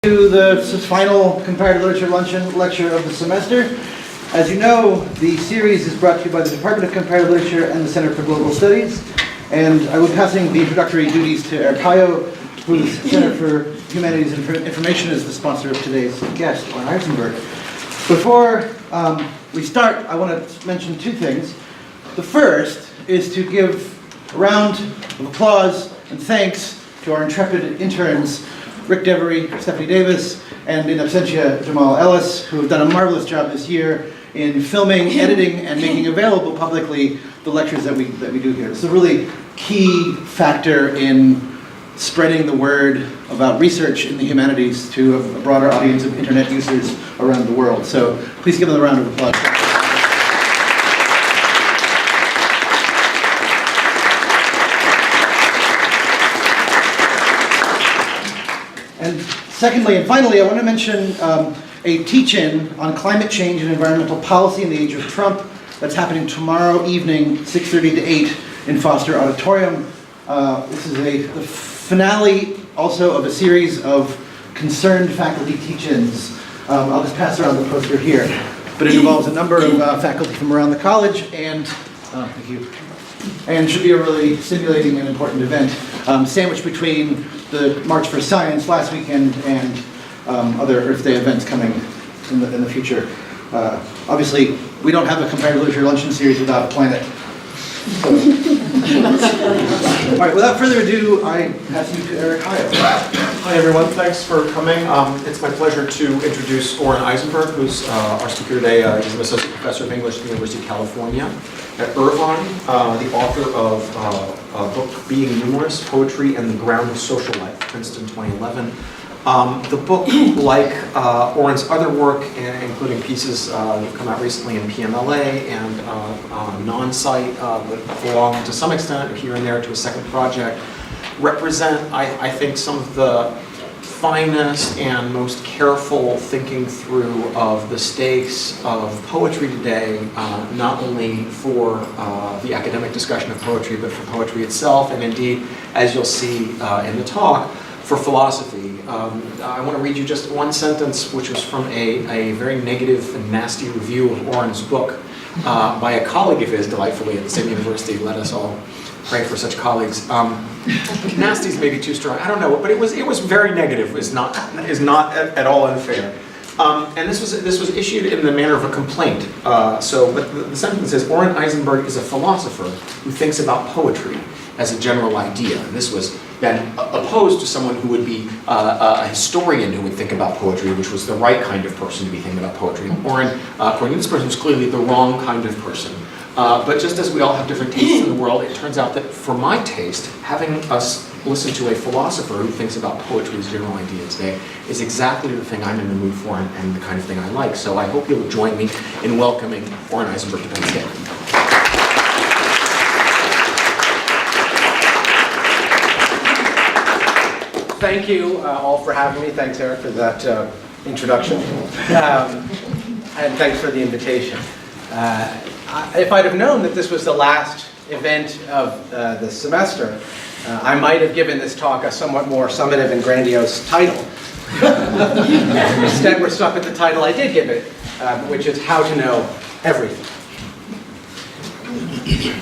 To the final Comparative Literature Luncheon lecture of the semester. As you know, the series is brought to you by the Department of Comparative Literature and the Center for Global Studies. And I will be passing the introductory duties to Eric Hayo, whose Center for Humanities and Information is the sponsor of today's guest, Oren Izenberg. Before we start, I want to mention two things. The first is to give a round of applause and thanks to our intrepid interns, Rick Devery, Stephanie Davis, and in absentia, Jamal Ellis, who have done a marvelous job this year in filming, editing, and making available publicly the lectures that we do here. This is a really key factor in spreading the word about research in the humanities to a broader audience of internet users around the world. So please give them a round of applause. And secondly and finally, I want to mention a teach-in on climate change and environmental policy in the age of Trump that's happening tomorrow evening, 6:30 to 8 in Foster Auditorium. This is the finale also of a series of concerned faculty teach-ins. I'll just pass around the poster here. But it involves a number of faculty from around the college and, thank you, and should be a really stimulating and important event, sandwiched between the March for Science last weekend and other Earth Day events coming in the future. Obviously, we don't have a Comparative Literature Luncheon series without a planet. So. All right, without further ado, I pass you to Eric Hayo. Hi everyone, thanks for coming. It's my pleasure to introduce Oren Izenberg, who's our speaker today. He's an associate professor of English at the University of California at Irvine, the author of a book, Being Numerous, Poetry and the Ground of Social Life, Princeton 2011. The book, like Oren's other work, including pieces that have come out recently in PMLA and non-site that belong to some extent here and there to a second project, represent, I think, some of the finest and most careful thinking through of the stakes of poetry today, not only for the academic discussion of poetry, but for poetry itself, and indeed, as you'll see in the talk, for philosophy. I want to read you just one sentence, which was from a very negative and nasty review of Oren's book by a colleague of his, delightfully, at the same university. Let us all pray for such colleagues. Nasty is maybe too strong. I don't know, but it was very negative. Is not at all unfair. And this was issued in the manner of a complaint. But the sentence says, Oren Izenberg is a philosopher who thinks about poetry as a general idea. And this was then opposed to someone who would be a historian who would think about poetry, which was the right kind of person to be thinking about poetry. Oren, according to this person, was clearly the wrong kind of person. But just as we all have different tastes in the world, it turns out that for my taste, having us listen to a philosopher who thinks about poetry as a general idea today is exactly the thing I'm in the mood for and the kind of thing I like. So I hope you'll join me in welcoming Oren Izenberg to Penn State. Thank you all for having me. Thanks, Eric, for that introduction. And thanks for the invitation. If I'd have known that this was the last event of the semester, I might have given this talk a somewhat more summative and grandiose title. Instead, we're stuck with the title I did give it, which is How to Know Everything.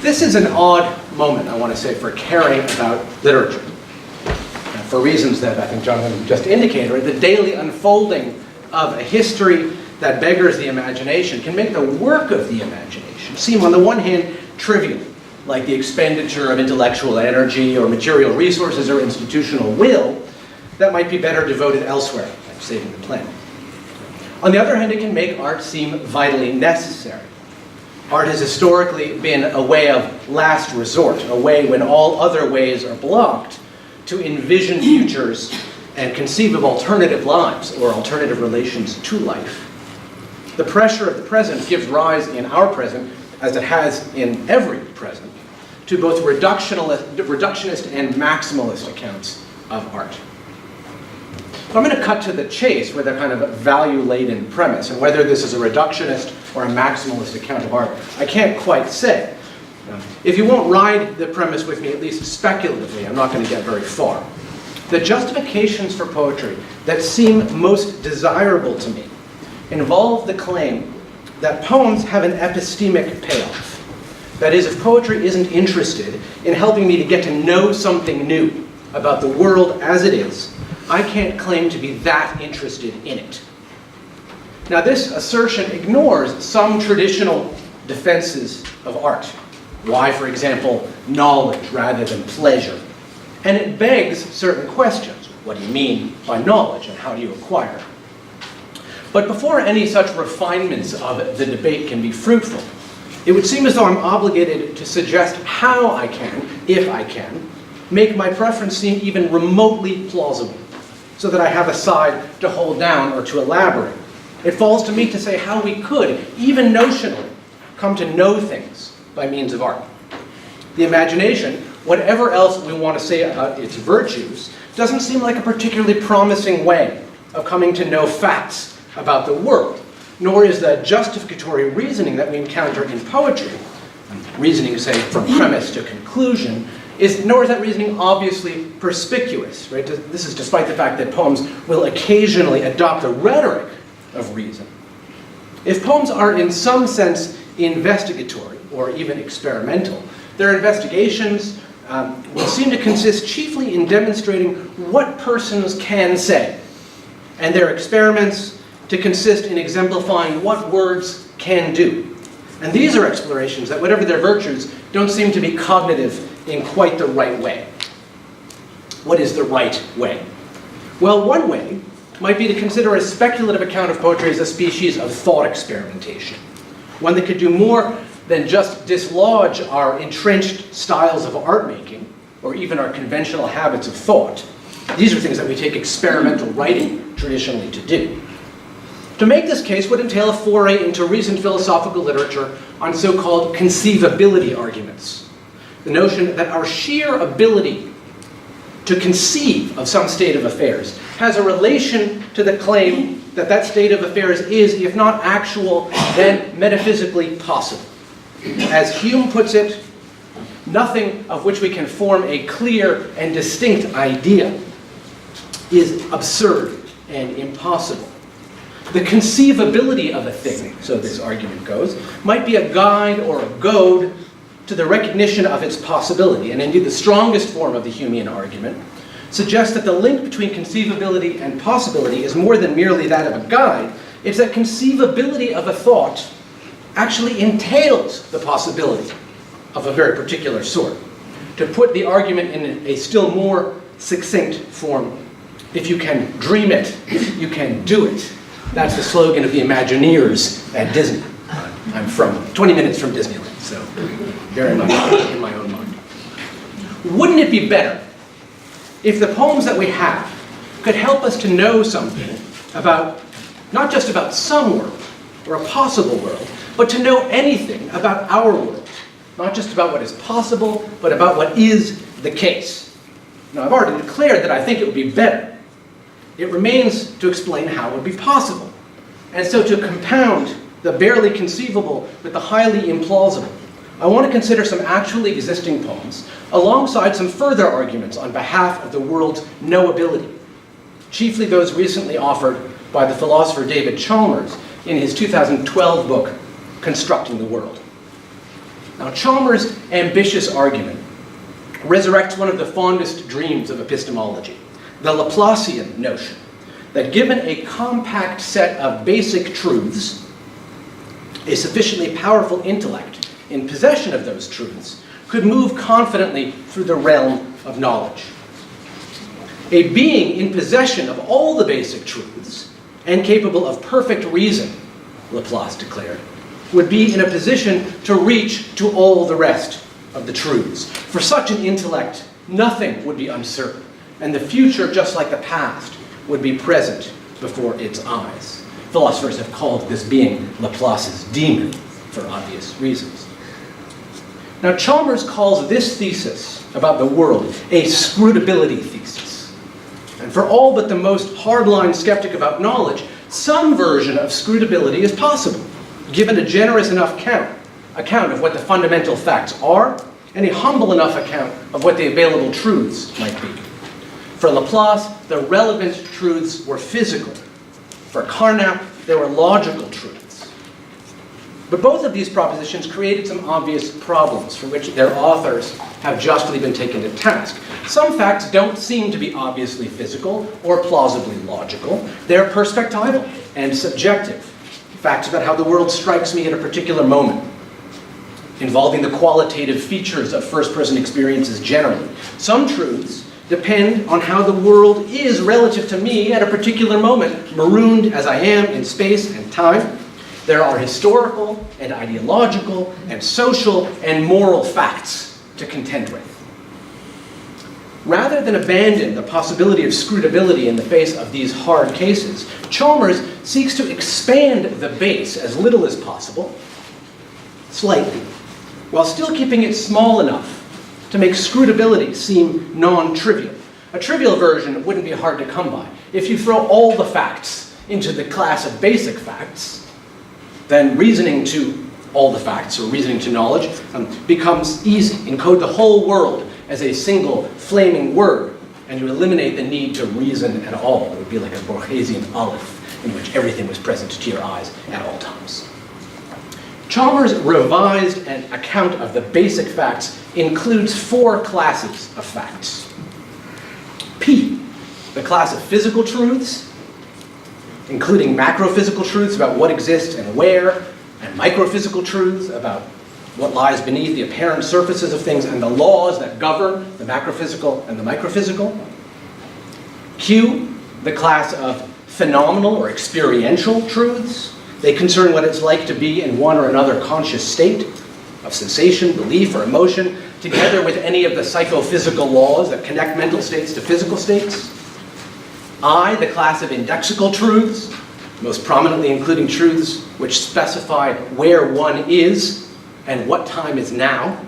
This is an odd moment, I want to say, for caring about literature. For reasons that I think Jonathan just indicated, right? The daily unfolding of a history that beggars the imagination can make the work of the imagination seem, on the one hand, trivial, like the expenditure of intellectual energy or material resources or institutional will that might be better devoted elsewhere, like saving the planet. On the other hand, it can make art seem vitally necessary. Art has historically been a way of last resort, a way when all other ways are blocked, to envision futures and conceive of alternative lives or alternative relations to life. The pressure of the present gives rise in our present, as it has in every present, to both reductionist and maximalist accounts of art. So I'm going to cut to the chase with a kind of value-laden premise, and whether this is a reductionist or a maximalist account of art, I can't quite say. If you won't ride the premise with me, at least speculatively, I'm not going to get very far. the justifications for poetry that seem most desirable to me involve the claim that poems have an epistemic payoff. That is, if poetry isn't interested in helping me to get to know something new about the world as it is, I can't claim to be that interested in it. Now, this assertion ignores some traditional defenses of art. Why, for example, knowledge rather than pleasure? And it begs certain questions. What do you mean by knowledge, and how do you acquire it? But before any such refinements of the debate can be fruitful, it would seem as though I'm obligated to suggest how I can, if I can, make my preference seem even remotely plausible, so that I have a side to hold down or to elaborate. It falls to me to say how we could, even notionally, come to know things by means of art. The imagination, whatever else we want to say about its virtues, doesn't seem like a particularly promising way of coming to know facts about the world, nor is the justificatory reasoning that we encounter in poetry, reasoning, say, from premise to conclusion, nor is that reasoning obviously perspicuous, right? This is despite the fact that poems will occasionally adopt the rhetoric of reason. If poems are in some sense investigatory or even experimental, their investigations will seem to consist chiefly in demonstrating what persons can say, and their experiments to consist in exemplifying what words can do. And these are explorations that, whatever their virtues, don't seem to be cognitive in quite the right way. What is the right way? Well, one way might be to consider a speculative account of poetry as a species of thought experimentation, one that could do more than just dislodge our entrenched styles of art making, or even our conventional habits of thought. These are things that we take experimental writing traditionally to do. To make this case would entail a foray into recent philosophical literature on so-called conceivability arguments. The notion that our sheer ability to conceive of some state of affairs has a relation to the claim that that state of affairs is, if not actual, then metaphysically possible. As Hume puts it, nothing of which we can form a clear and distinct idea is absurd and impossible. The conceivability of a thing, so this argument goes, might be a guide or a goad to the recognition of its possibility. And indeed, the strongest form of the Humean argument suggests that the link between conceivability and possibility is more than merely that of a guide. It's that conceivability of a thought actually entails the possibility of a very particular sort. To put the argument in a still more succinct form, if you can dream it, you can do it. That's the slogan of the Imagineers at Disney. I'm from 20 minutes from Disneyland, so very much in my own mind. Wouldn't it be better if the poems that we have could help us to know something about, not just about some world or a possible world, but to know anything about our world, not just about what is possible, but about what is the case? Now, I've already declared that I think it would be better. It remains to explain how it would be possible. And so to compound the barely conceivable with the highly implausible, I want to consider some actually existing poems alongside some further arguments on behalf of the world's knowability, chiefly those recently offered by the philosopher David Chalmers in his 2012 book, Constructing the World. Now, Chalmers' ambitious argument resurrects one of the fondest dreams of epistemology, the Laplacian notion that given a compact set of basic truths, a sufficiently powerful intellect in possession of those truths could move confidently through the realm of knowledge. A being in possession of all the basic truths and capable of perfect reason, Laplace declared, would be in a position to reach to all the rest of the truths. For such an intellect, nothing would be uncertain, and the future, just like the past, would be present before its eyes. Philosophers have called this being Laplace's demon, for obvious reasons. Now, Chalmers calls this thesis about the world a scrutability thesis. And for all but the most hardline skeptic about knowledge, some version of scrutability is possible, given a generous enough account of what the fundamental facts are, and a humble enough account of what the available truths might be. For Laplace, the relevant truths were physical. For Carnap, they were logical truths. But both of these propositions created some obvious problems for which their authors have justly been taken to task. Some facts don't seem to be obviously physical or plausibly logical. They're perspectival and subjective. Facts about how the world strikes me at a particular moment, involving the qualitative features of first-person experiences generally. Some truths depend on how the world is relative to me at a particular moment, marooned as I am in space and time. There are historical and ideological and social and moral facts to contend with. Rather than abandon the possibility of scrutability in the face of these hard cases, Chalmers seeks to expand the base as little as possible, slightly, while still keeping it small enough to make scrutability seem non-trivial. A trivial version wouldn't be hard to come by. If you throw all the facts into the class of basic facts, then reasoning to all the facts, or reasoning to knowledge, becomes easy. Encode the whole world as a single flaming word, and you eliminate the need to reason at all. It would be like a Borgesian Aleph, in which everything was present to your eyes at all times. Chalmers' revised an account of the basic facts includes 4 classes of facts. P, the class of physical truths, including macrophysical truths about what exists and where, and microphysical truths about what lies beneath the apparent surfaces of things and the laws that govern the macrophysical and the microphysical. Q, the class of phenomenal or experiential truths. They concern what it's like to be in one or another conscious state of sensation, belief, or emotion, together with any of the psychophysical laws that connect mental states to physical states. I, the class of indexical truths, most prominently including truths which specify where one is and what time is now.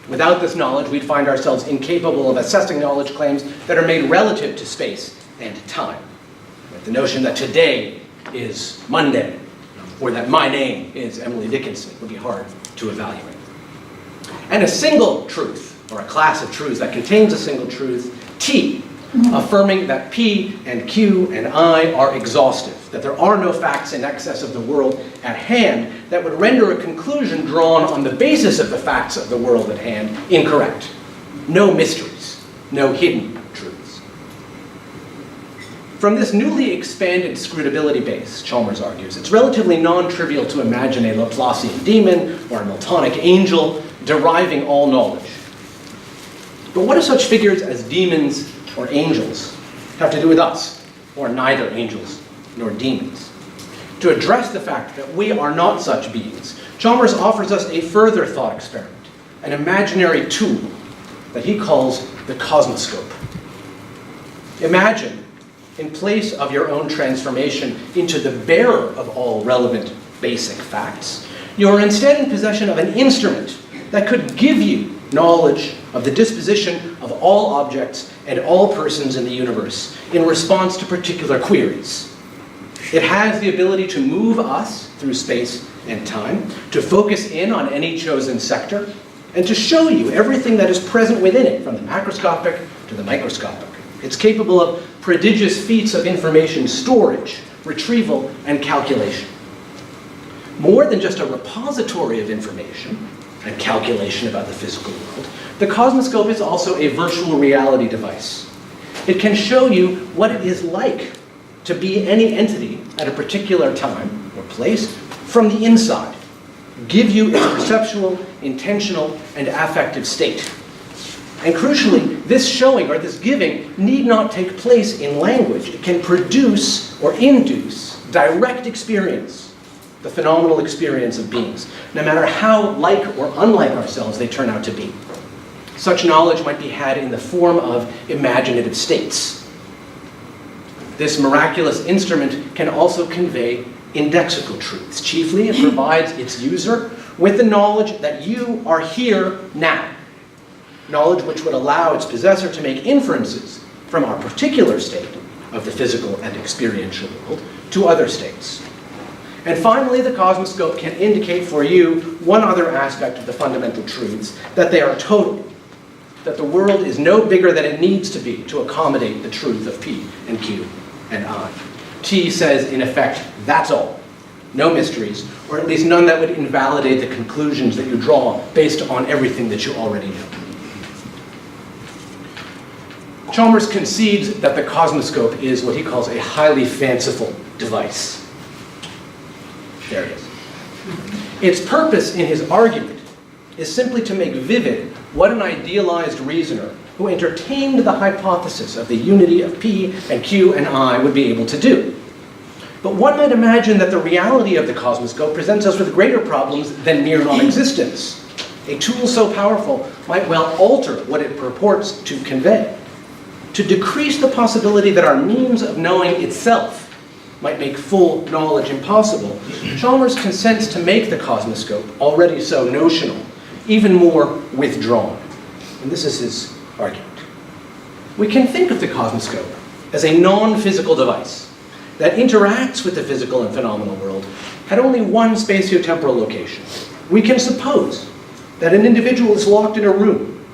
Without this knowledge, we'd find ourselves incapable of assessing knowledge claims that are made relative to space and time. Like the notion that today is Monday, or that my name is Emily Dickinson, would be hard to evaluate. And a single truth, or a class of truths that contains a single truth, T, affirming that P and Q and I are exhaustive, that there are no facts in excess of the world at hand that would render a conclusion drawn on the basis of the facts of the world at hand incorrect. No mysteries, no hidden truths. From this newly expanded scrutability base, Chalmers argues, it's relatively non-trivial to imagine a Laplacian demon or a Miltonic angel deriving all knowledge. But what do such figures as demons or angels have to do with us, or neither angels nor demons? To address the fact that we are not such beings, Chalmers offers us a further thought experiment, an imaginary tool that he calls the cosmoscope. Imagine, in place of your own transformation into the bearer of all relevant basic facts, you are instead in possession of an instrument that could give you knowledge of the disposition of all objects and all persons in the universe in response to particular queries. It has the ability to move us through space and time, to focus in on any chosen sector, and to show you everything that is present within it, from the macroscopic to the microscopic. It's capable of prodigious feats of information storage, retrieval, and calculation. More than just a repository of information and calculation about the physical world, the cosmoscope is also a virtual reality device. It can show you what it is like to be any entity at a particular time or place from the inside, give you its perceptual, intentional, and affective state. And crucially, this showing or this giving need not take place in language. It can produce or induce direct experience, the phenomenal experience of beings, no matter how like or unlike ourselves they turn out to be. Such knowledge might be had in the form of imaginative states. This miraculous instrument can also convey indexical truths. Chiefly, it provides its user with the knowledge that you are here now. Knowledge which would allow its possessor to make inferences from our particular state of the physical and experiential world to other states. And finally, the cosmoscope can indicate for you one other aspect of the fundamental truths, that they are total. that the world is no bigger than it needs to be to accommodate the truth of P and Q and I. T says, in effect, that's all. No mysteries, or at least none that would invalidate the conclusions that you draw based on everything that you already know. Chalmers concedes that the cosmoscope is what he calls a highly fanciful device. There it is. Its purpose in his argument is simply to make vivid what an idealized reasoner who entertained the hypothesis of the unity of P and Q and I would be able to do. But one might imagine that the reality of the cosmoscope presents us with greater problems than mere non-existence. A tool so powerful might well alter what it purports to convey. To decrease the possibility that our means of knowing itself might make full knowledge impossible, Chalmers consents to make the cosmoscope, already so notional, even more withdrawn. And this is his argument. We can think of the cosmoscope as a non-physical device that interacts with the physical and phenomenal world at only one spatiotemporal location. We can suppose that an individual is locked in a room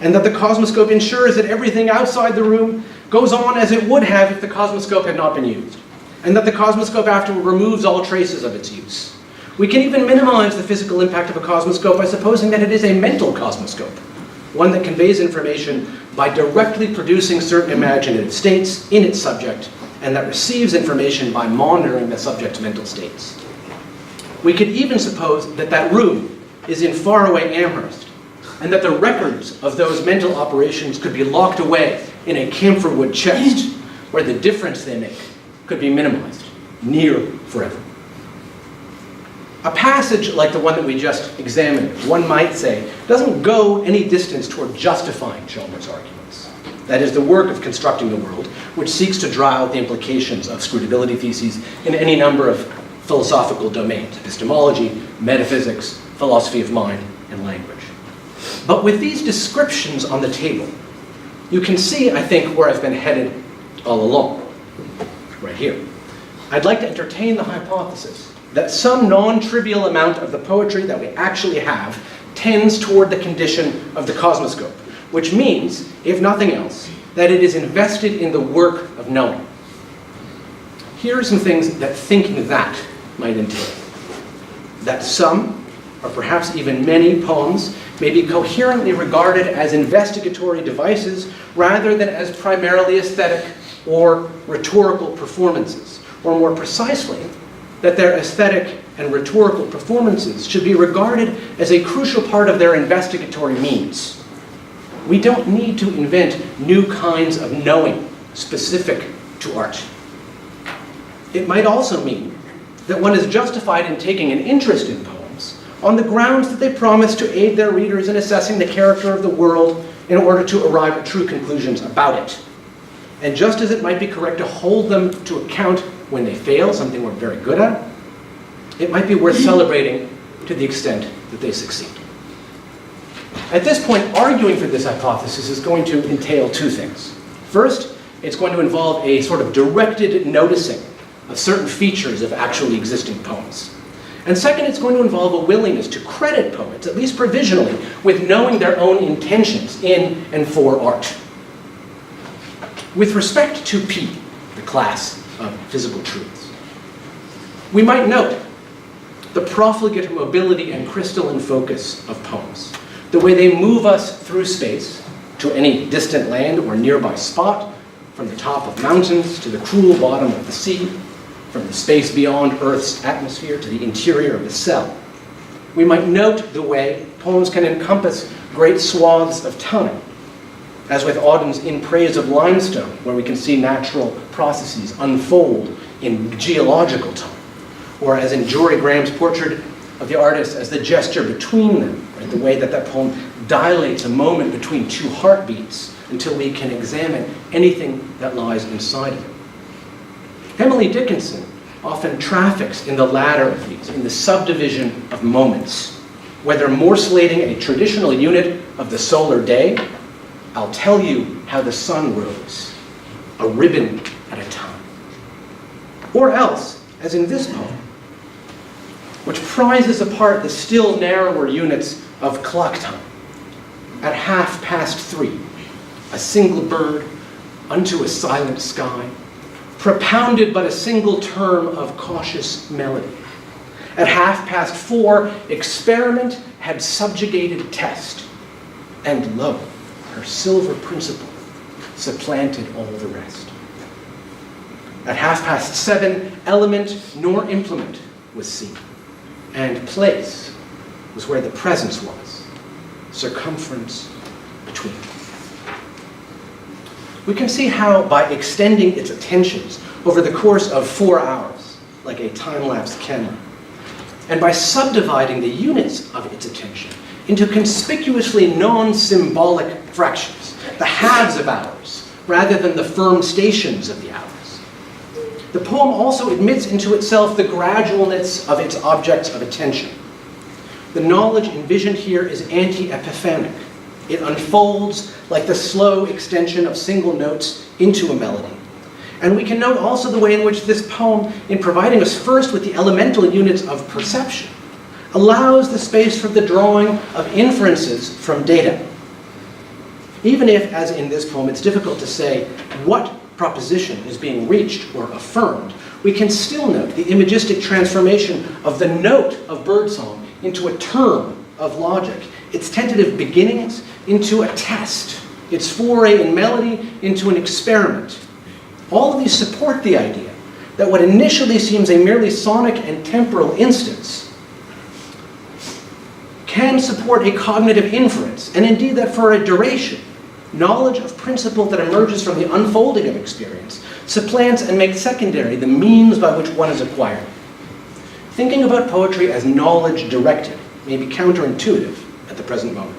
and that the cosmoscope ensures that everything outside the room goes on as it would have if the cosmoscope had not been used, and that the cosmoscope afterward removes all traces of its use. We can even minimize the physical impact of a cosmoscope by supposing that it is a mental cosmoscope, one that conveys information by directly producing certain imaginative states in its subject, and that receives information by monitoring the subject's mental states. We could even suppose that that room is in faraway Amherst, and that the records of those mental operations could be locked away in a camphorwood chest, where the difference they make could be minimized, near forever. A passage like the one that we just examined, one might say, doesn't go any distance toward justifying Chalmers' arguments. That is the work of constructing the world, which seeks to draw out the implications of scrutability theses in any number of philosophical domains: epistemology, metaphysics, philosophy of mind, and language. But with these descriptions on the table, you can see, I think, where I've been headed all along, right here. I'd like to entertain the hypothesis that some non-trivial amount of the poetry that we actually have tends toward the condition of the cosmoscope, which means, if nothing else, that it is invested in the work of knowing. Here are some things that thinking that might entail. That some, or perhaps even many poems, may be coherently regarded as investigatory devices rather than as primarily aesthetic or rhetorical performances, or more precisely, that their aesthetic and rhetorical performances should be regarded as a crucial part of their investigatory means. We don't need to invent new kinds of knowing specific to art. It might also mean that one is justified in taking an interest in poems on the grounds that they promise to aid their readers in assessing the character of the world in order to arrive at true conclusions about it. And just as it might be correct to hold them to account when they fail, something we're very good at, it might be worth celebrating to the extent that they succeed. At this point, arguing for this hypothesis is going to entail two things. First, it's going to involve a sort of directed noticing of certain features of actually existing poems. And second, it's going to involve a willingness to credit poets, at least provisionally, with knowing their own intentions in and for art. With respect to P, the class of physical truths, we might note the profligate mobility and crystalline focus of poems, the way they move us through space to any distant land or nearby spot, from the top of mountains to the cruel bottom of the sea, from the space beyond Earth's atmosphere to the interior of the cell. We might note the way poems can encompass great swaths of time, as with Auden's In Praise of Limestone, where we can see natural processes unfold in geological time, or as in Jory Graham's portrait of the artist as the gesture between them, right? The way that that poem dilates a moment between two heartbeats until we can examine anything that lies inside of it. Emily Dickinson often traffics in the latter of these, in the subdivision of moments, whether morselating a traditional unit of the solar day. I'll tell you how the sun rose, a ribbon at a time. Or else, as in this poem, which prizes apart the still narrower units of clock time, at 3:30, a single bird unto a silent sky, propounded but a single term of cautious melody. At 4:30, experiment had subjugated test, and lo, her silver principle supplanted all the rest. At 7:30, element nor implement was seen, and place was where the presence was, circumference between. We can see how, by extending its attentions over the course of 4 hours, like a time-lapse camera, and by subdividing the units of its attention into conspicuously non-symbolic fractions, the halves of hours, rather than the firm stations of the hours. The poem also admits into itself the gradualness of its objects of attention. The knowledge envisioned here is anti-epiphanic. It unfolds like the slow extension of single notes into a melody. And we can note also the way in which this poem, in providing us first with the elemental units of perception, allows the space for the drawing of inferences from data. Even if, as in this poem, it's difficult to say what proposition is being reached or affirmed, we can still note the imagistic transformation of the note of birdsong into a term of logic, its tentative beginnings into a test, its foray in melody into an experiment. All of these support the idea that what initially seems a merely sonic and temporal instance can support a cognitive inference, and indeed that for a duration, knowledge of principle that emerges from the unfolding of experience supplants and makes secondary the means by which one is acquired. Thinking about poetry as knowledge directed may be counterintuitive at the present moment,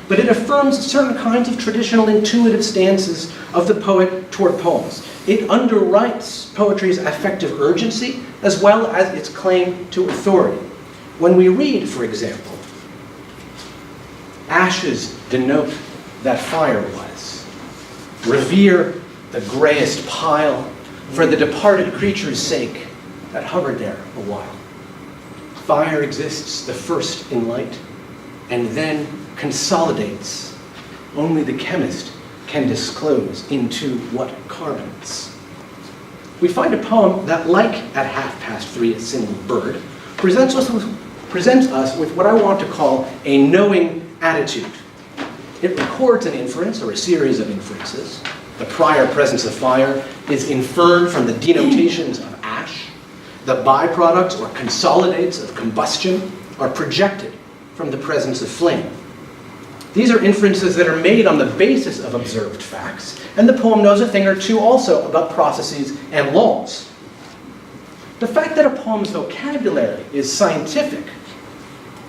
but it affirms certain kinds of traditional intuitive stances of the poet toward poems. It underwrites poetry's affective urgency as well as its claim to authority. When we read, for example, ashes denote that fire was. Revere the grayest pile for the departed creature's sake that hovered there a while. Fire exists the first in light and then consolidates. Only the chemist can disclose into what carbons. We find a poem that, like at 3:30, a single bird, presents us with what I want to call a knowing attitude. It records an inference or a series of inferences. The prior presence of fire is inferred from the denotations of ash. The byproducts or consolidates of combustion are projected from the presence of flame. These are inferences that are made on the basis of observed facts, and the poem knows a thing or two also about processes and laws. The fact that a poem's vocabulary is scientific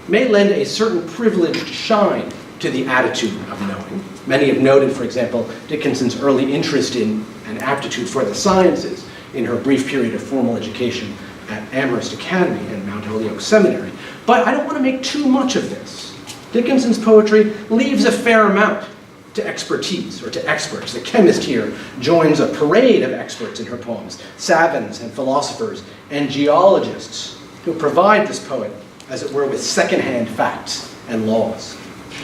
may lend a certain privileged shine to the attitude of knowing. Many have noted, for example, Dickinson's early interest in and aptitude for the sciences in her brief period of formal education at Amherst Academy and Mount Holyoke Seminary. But I don't want to make too much of this. Dickinson's poetry leaves a fair amount to expertise or to experts. The chemist here joins a parade of experts in her poems, savants and philosophers and geologists who provide this poet, as it were, with second-hand facts and laws.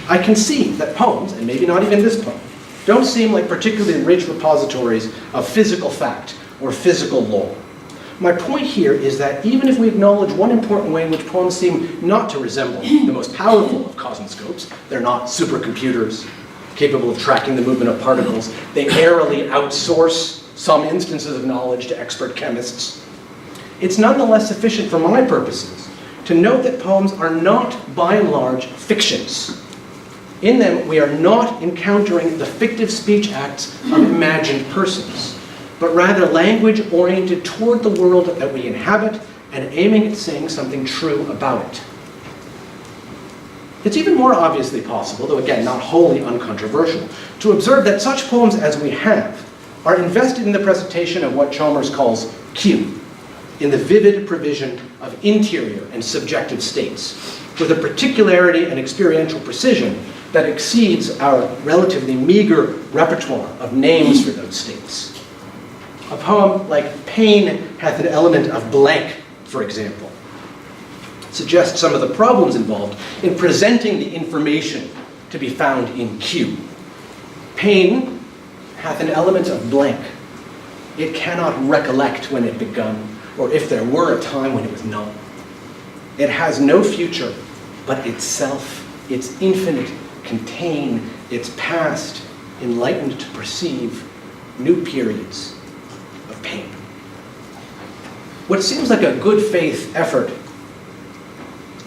I concede that poems, and maybe not even this poem, don't seem like particularly rich repositories of physical fact or physical law. My point here is that even if we acknowledge one important way in which poems seem not to resemble the most powerful of cosmoscopes, they're not supercomputers capable of tracking the movement of particles, they airily outsource some instances of knowledge to expert chemists, it's nonetheless sufficient for my purposes to note that poems are not, by and large, fictions. In them, we are not encountering the fictive speech acts of imagined persons, but rather language oriented toward the world that we inhabit and aiming at saying something true about it. It's even more obviously possible, though again not wholly uncontroversial, to observe that such poems as we have are invested in the presentation of what Chalmers calls Q, in the vivid provision of interior and subjective states, with a particularity and experiential precision that exceeds our relatively meager repertoire of names for those states. A poem like Pain hath an element of blank, for example, suggests some of the problems involved in presenting the information to be found in Q. Pain hath an element of blank. It cannot recollect when it begun, or if there were a time when it was not. It has no future, but itself, its infinite, contain, its past, enlightened to perceive new periods of pain. What seems like a good faith effort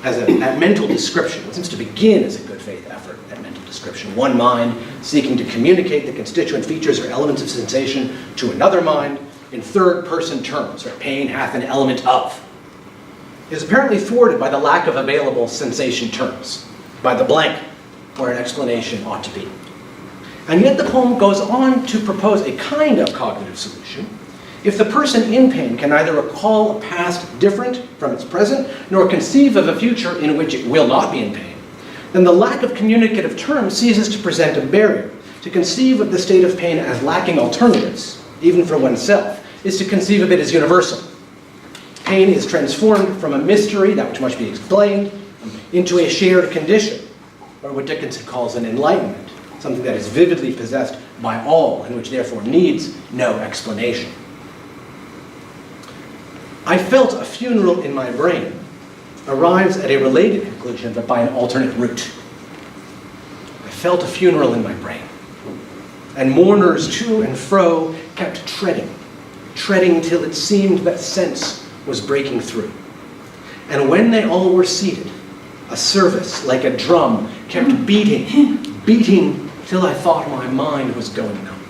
at mental description, what seems to begin as a good faith effort at mental description, one mind seeking to communicate the constituent features or elements of sensation to another mind in third-person terms, or pain hath an element of, is apparently thwarted by the lack of available sensation terms, by the blank where an explanation ought to be. And yet the poem goes on to propose a kind of cognitive solution. If the person in pain can neither recall a past different from its present, nor conceive of a future in which it will not be in pain, then the lack of communicative terms ceases to present a barrier. To conceive of the state of pain as lacking alternatives, even for oneself, is to conceive of it as universal. Pain is transformed from a mystery, that which must be explained, into a shared condition, or what Dickinson calls an enlightenment, something that is vividly possessed by all, and which therefore needs no explanation. I felt a funeral in my brain arrives at a related conclusion, but by an alternate route. I felt a funeral in my brain, and mourners to and fro kept treading till it seemed that sense was breaking through. And when they all were seated, a service like a drum kept beating till I thought my mind was going numb.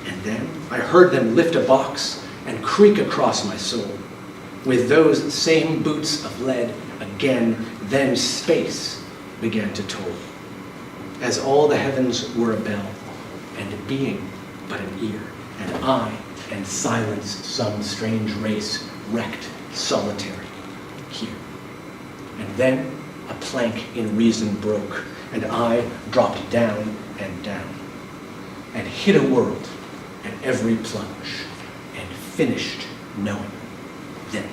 And then I heard them lift a box and creak across my soul. With those same boots of lead again, then space began to toll. As all the heavens were a bell, and being but an ear, and I and silence some strange race wrecked solitary here. And then a plank in reason broke, and I dropped down, and hit a world at every plunge, and finished knowing then.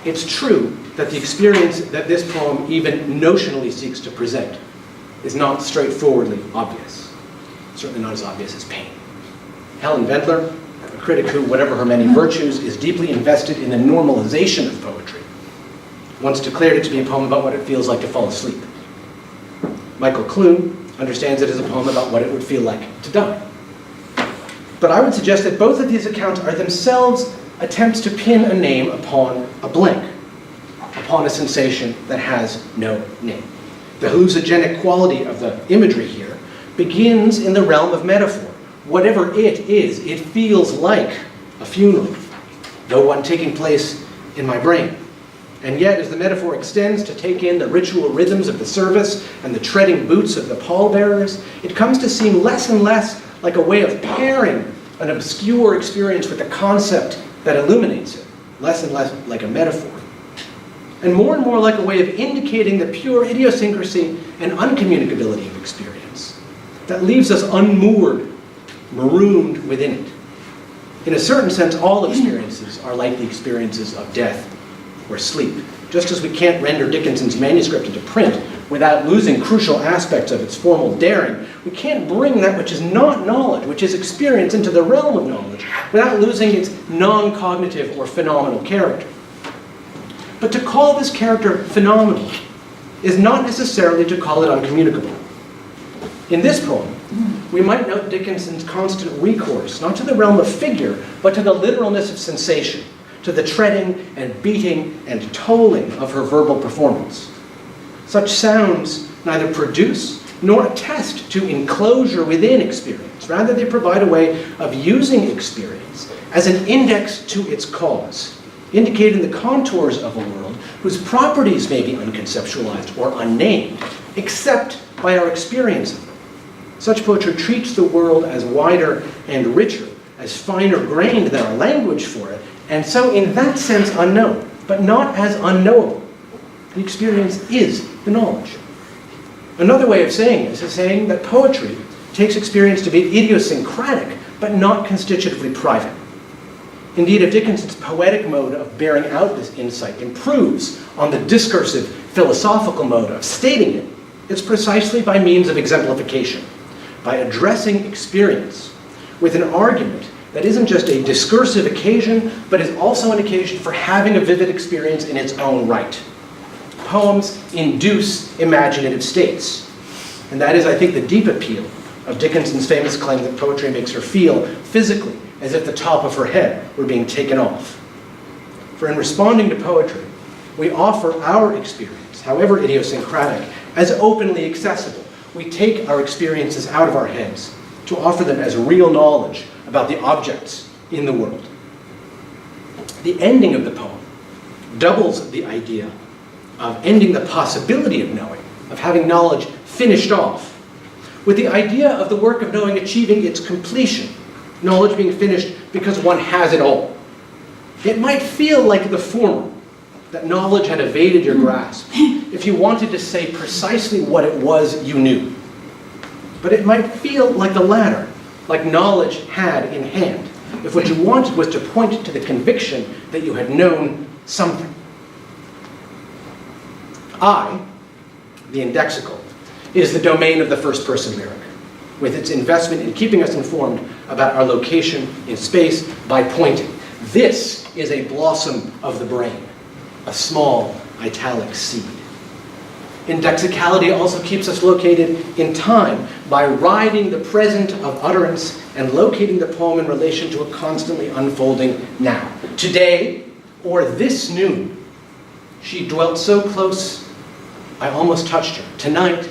It's true that the experience that this poem even notionally seeks to present is not straightforwardly obvious. Certainly not as obvious as pain. Helen Vendler, a critic who, whatever her many virtues, is deeply invested in the normalization of poetry, once declared it to be a poem about what it feels like to fall asleep. Michael Clune understands it as a poem about what it would feel like to die. But I would suggest that both of these accounts are themselves attempts to pin a name upon a blank, upon a sensation that has no name. The hallucinogenic quality of the imagery here begins in the realm of metaphor. Whatever it is, it feels like a funeral, though one taking place in my brain. And yet, as the metaphor extends to take in the ritual rhythms of the service and the treading boots of the pallbearers, it comes to seem less and less like a way of pairing an obscure experience with the concept that illuminates it, less and less like a metaphor, and more like a way of indicating the pure idiosyncrasy and uncommunicability of experience that leaves us unmoored, marooned within it. In a certain sense, all experiences are like the experiences of death or sleep. Just as we can't render Dickinson's manuscript into print without losing crucial aspects of its formal daring, we can't bring that which is not knowledge, which is experience, into the realm of knowledge without losing its non-cognitive or phenomenal character. But to call this character phenomenal is not necessarily to call it uncommunicable. In this poem, we might note Dickinson's constant recourse, not to the realm of figure, but to the literalness of sensation, to the treading and beating and tolling of her verbal performance. Such sounds neither produce nor attest to enclosure within experience. Rather, they provide a way of using experience as an index to its cause, indicating the contours of a world whose properties may be unconceptualized or unnamed, except by our experience of them. Such poetry treats the world as wider and richer, as finer grained than our language for it, and so in that sense unknown, but not as unknowable. The experience is the knowledge. Another way of saying this is saying that poetry takes experience to be idiosyncratic, but not constitutively private. Indeed, if Dickinson's poetic mode of bearing out this insight improves on the discursive philosophical mode of stating it, it's precisely by means of exemplification, by addressing experience with an argument that isn't just a discursive occasion, but is also an occasion for having a vivid experience in its own right. Poems induce imaginative states. And that is, I think, the deep appeal of Dickinson's famous claim that poetry makes her feel physically as if the top of her head were being taken off. For in responding to poetry, we offer our experience, however idiosyncratic, as openly accessible. We take our experiences out of our heads to offer them as real knowledge about the objects in the world. The ending of the poem doubles the idea of ending the possibility of knowing, of having knowledge finished off, with the idea of the work of knowing achieving its completion, knowledge being finished because one has it all. It might feel like the former, that knowledge had evaded your grasp, if you wanted to say precisely what it was you knew. But it might feel like the latter, like knowledge had in hand, if what you wanted was to point to the conviction that you had known something. I, the indexical, is the domain of the first-person lyric, with its investment in keeping us informed about our location in space by pointing. This is a blossom of the brain, a small italic seed. Indexicality also keeps us located in time by riding the present of utterance and locating the poem in relation to a constantly unfolding now. Today, or this noon, she dwelt so close, I almost touched her. Tonight,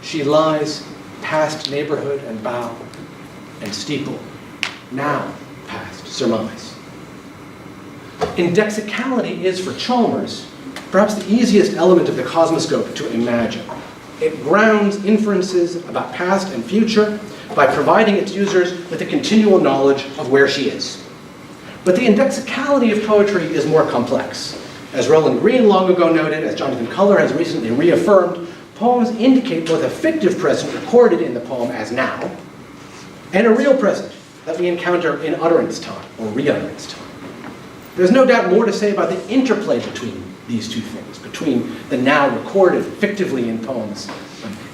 she lies past neighborhood and bough and steeple, now past surmise. Indexicality is, for Chalmers, perhaps the easiest element of the cosmoscope to imagine. It grounds inferences about past and future by providing its users with a continual knowledge of where she is. But the indexicality of poetry is more complex. As Roland Green long ago noted, as Jonathan Culler has recently reaffirmed, poems indicate both a fictive present recorded in the poem as now, and a real present that we encounter in utterance time, or re-utterance time. There's no doubt more to say about the interplay between these two things, between the now recorded fictively in poems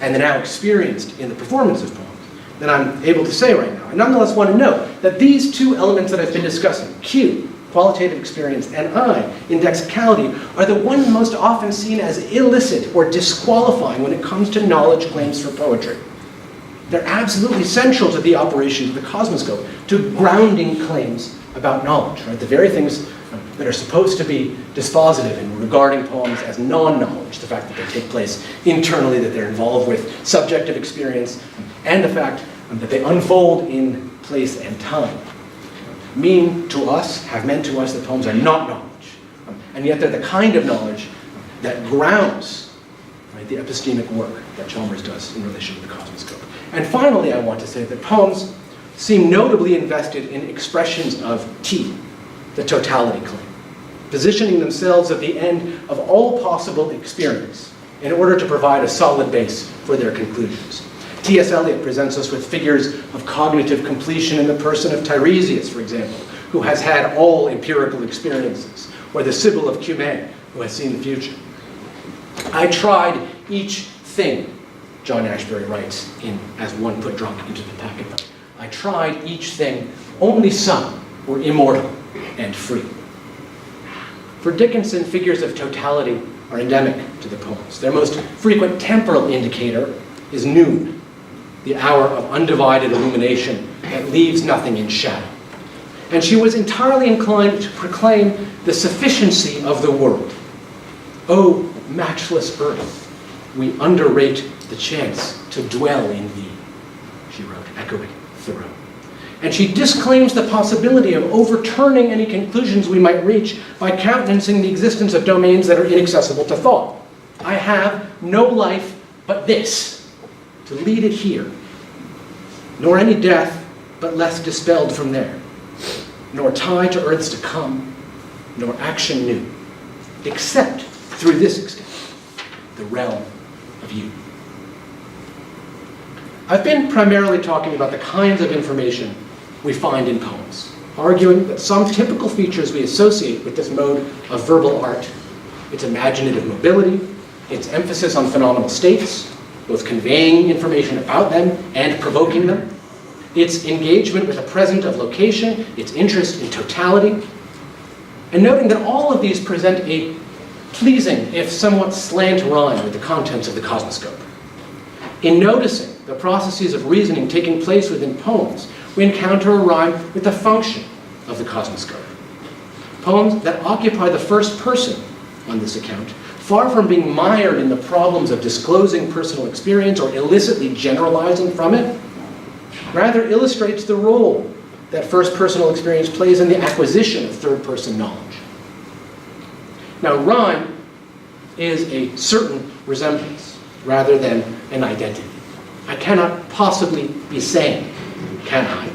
and the now experienced in the performance of poems, than I'm able to say right now. I nonetheless want to note that these two elements that I've been discussing, Q, qualitative experience, and I, indexicality, are the ones most often seen as illicit or disqualifying when it comes to knowledge claims for poetry. They're absolutely central to the operation of the cosmoscope, to grounding claims about knowledge, right? The very things that are supposed to be dispositive in regarding poems as non-knowledge, the fact that they take place internally, that they're involved with subjective experience, and the fact that they unfold in place and time, have meant to us that poems are not knowledge. And yet they're the kind of knowledge that grounds, right, the epistemic work that Chalmers does in relation to the cosmoscope. And finally, I want to say that poems seem notably invested in expressions of T, the totality claim, positioning themselves at the end of all possible experience in order to provide a solid base for their conclusions. T.S. Eliot presents us with figures of cognitive completion in the person of Tiresias, for example, who has had all empirical experiences, or the Sibyl of Cumae, who has seen the future. I tried each thing, John Ashbery writes in As One Put Drunk into the Packet Boat. I tried each thing, only some were immortal and free. For Dickinson, figures of totality are endemic to the poems. Their most frequent temporal indicator is noon, the hour of undivided illumination that leaves nothing in shadow. And she was entirely inclined to proclaim the sufficiency of the world. O matchless earth, we underrate the chance to dwell in thee, she wrote, echoing Thoreau. And she disclaims the possibility of overturning any conclusions we might reach by countenancing the existence of domains that are inaccessible to thought. I have no life but this, to lead it here, nor any death but less dispelled from there, nor tie to earths to come, nor action new, except through this extent, the realm of you. I've been primarily talking about the kinds of information we find in poems, arguing that some typical features we associate with this mode of verbal art, its imaginative mobility, its emphasis on phenomenal states, both conveying information about them and provoking them, its engagement with the present of location, its interest in totality, and noting that all of these present a pleasing, if somewhat slant rhyme with the contents of the cosmoscope. In noticing the processes of reasoning taking place within poems, we encounter a rhyme with the function of the cosmoscope. Poems that occupy the first person on this account, far from being mired in the problems of disclosing personal experience or illicitly generalizing from it, rather illustrates the role that first personal experience plays in the acquisition of third-person knowledge. Now, rhyme is a certain resemblance rather than an identity. I cannot possibly be saying, can I,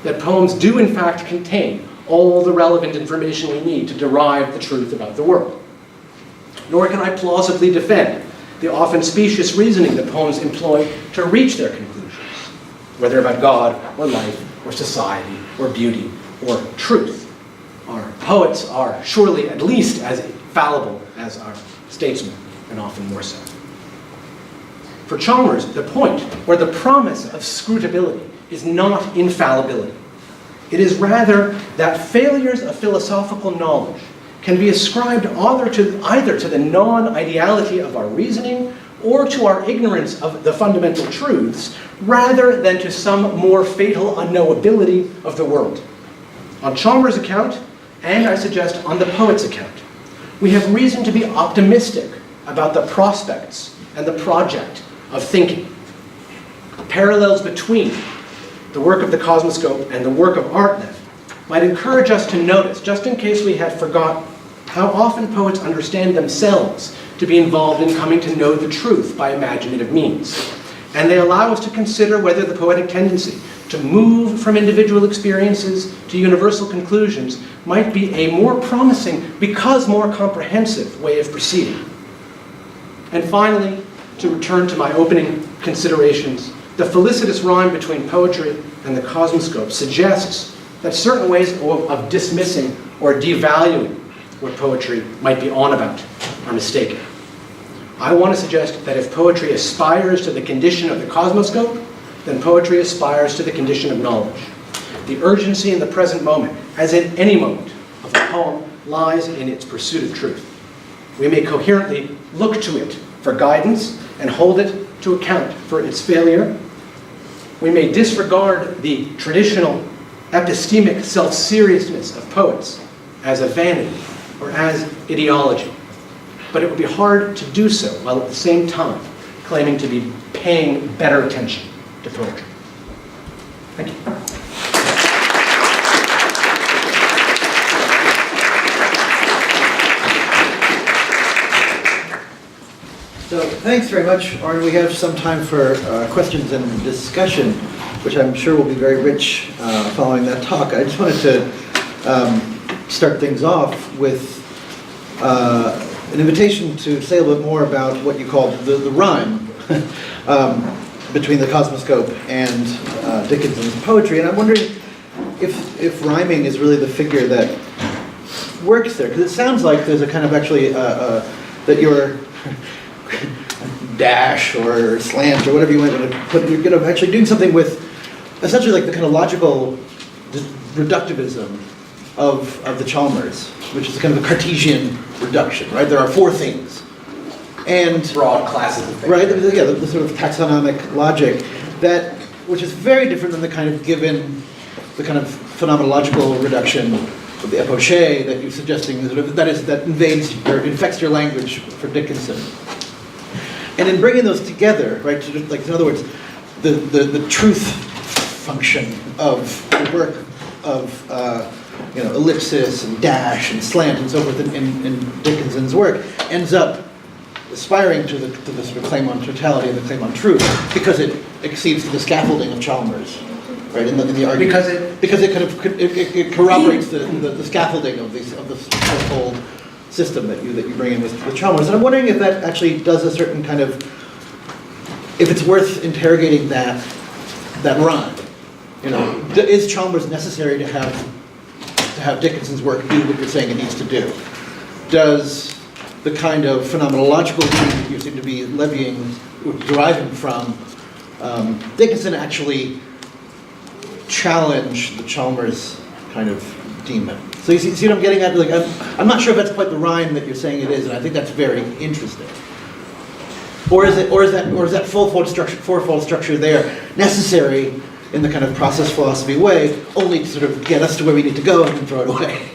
that poems do in fact contain all the relevant information we need to derive the truth about the world. Nor can I plausibly defend the often specious reasoning that poems employ to reach their conclusions, whether about God or life or society or beauty or truth. Our poets are surely at least as fallible as our statesmen, and often more so. For Chalmers, the point or the promise of scrutability is not infallibility. It is rather that failures of philosophical knowledge can be ascribed either to the non-ideality of our reasoning or to our ignorance of the fundamental truths, rather than to some more fatal unknowability of the world. On Chalmers' account, and I suggest on the poet's account, we have reason to be optimistic about the prospects and the project of thinking. Parallels between the work of the cosmoscope and the work of art, then, might encourage us to notice, just in case we had forgotten, how often poets understand themselves to be involved in coming to know the truth by imaginative means. And they allow us to consider whether the poetic tendency to move from individual experiences to universal conclusions might be a more promising, because more comprehensive, way of proceeding. And finally, to return to my opening considerations, the felicitous rhyme between poetry and the cosmoscope suggests that certain ways of dismissing or devaluing what poetry might be on about are mistaken. I want to suggest that if poetry aspires to the condition of the cosmoscope, then poetry aspires to the condition of knowledge. The urgency in the present moment, as in any moment of a poem, lies in its pursuit of truth. We may coherently look to it for guidance and hold it to account for its failure. We may disregard the traditional epistemic self-seriousness of poets as a vanity or as ideology. But it would be hard to do so while at the same time claiming to be paying better attention to poetry. Thank you. So thanks very much, Oren. We have some time for questions and discussion, which I'm sure will be very rich following that talk. I just wanted to start things off with an invitation to say a little bit more about what you called the rhyme between the cosmoscope and Dickinson's poetry. And I'm wondering if rhyming is really the figure that works there, because it sounds like there's a kind of actually that your dash or slant or whatever you want to put, you're going to actually doing something with essentially like the kind of logical reductivism of the Chalmers, which is kind of a Cartesian reduction, right? There are four things. And broad classes of things. Right, yeah, the sort of taxonomic logic, which is very different than the kind of phenomenological reduction of the epoché that you're suggesting, that invades or infects your language for Dickinson. And in bringing those together, right, in other words, the truth function of the work of ellipsis and dash and slant and so forth in Dickinson's work ends up aspiring to the sort of claim on totality and the claim on truth because it exceeds the scaffolding of Chalmers, right? In the argument because it corroborates the scaffolding of this whole system that you bring in with Chalmers. And I'm wondering if that actually does a certain kind of, if it's worth interrogating that rhyme. Is Chalmers necessary to have Dickinson's work do what you're saying it needs to do? Does the kind of phenomenological meaning that you seem to be levying, deriving from, Dickinson actually challenged the Chalmers kind of demon. So you see what I'm getting at? Like, I'm not sure if that's quite the rhyme that you're saying it is, and I think that's very interesting. Or is that fourfold structure there necessary in the kind of process philosophy way, only to sort of get us to where we need to go and then throw it away?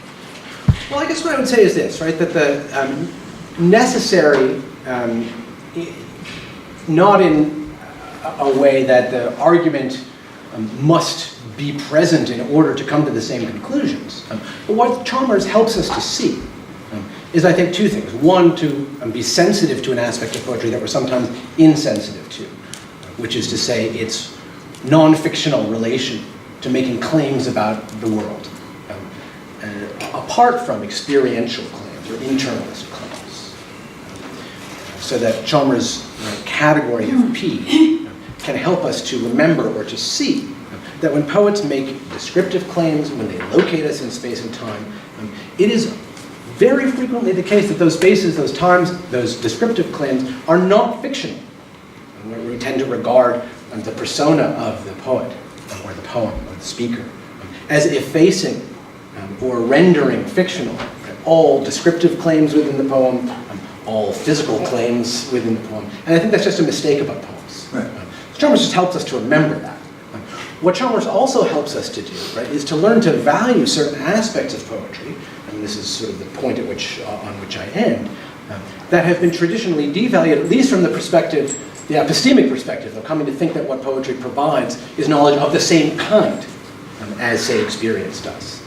Well, I guess what I would say is this, right? That the necessary, not in a way that the argument must be present in order to come to the same conclusions. But what Chalmers helps us to see is, I think, two things. One, to be sensitive to an aspect of poetry that we're sometimes insensitive to, which is to say its non-fictional relation to making claims about the world, apart from experiential claims or internalist claims. So that Chalmers' category of P can help us to remember or to see that when poets make descriptive claims, when they locate us in space and time, it is very frequently the case that those spaces, those times, those descriptive claims are not fictional. And we tend to regard the persona of the poet, or the poem, or the speaker, as effacing or rendering fictional all descriptive claims within the poem, all physical claims within the poem. And I think that's just a mistake about poems. Right. Chalmers just helps us to remember that. What Chalmers also helps us to do, right, is to learn to value certain aspects of poetry, and this is sort of the point at which, on which I end, that have been traditionally devalued, at least from the perspective, the epistemic perspective, of coming to think that what poetry provides is knowledge of the same kind as, say, experience does.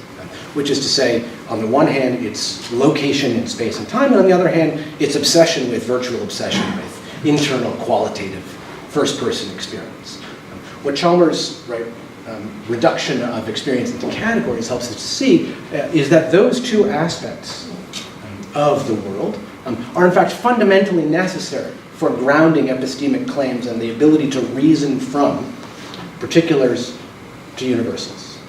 Which is to say, on the one hand, its location in space and time, and on the other hand, its obsession with, virtual obsession with, internal, qualitative, first-person experience. What Chalmers' reduction of experience into categories helps us to see is that those two aspects of the world are in fact fundamentally necessary for grounding epistemic claims and the ability to reason from particulars to universals.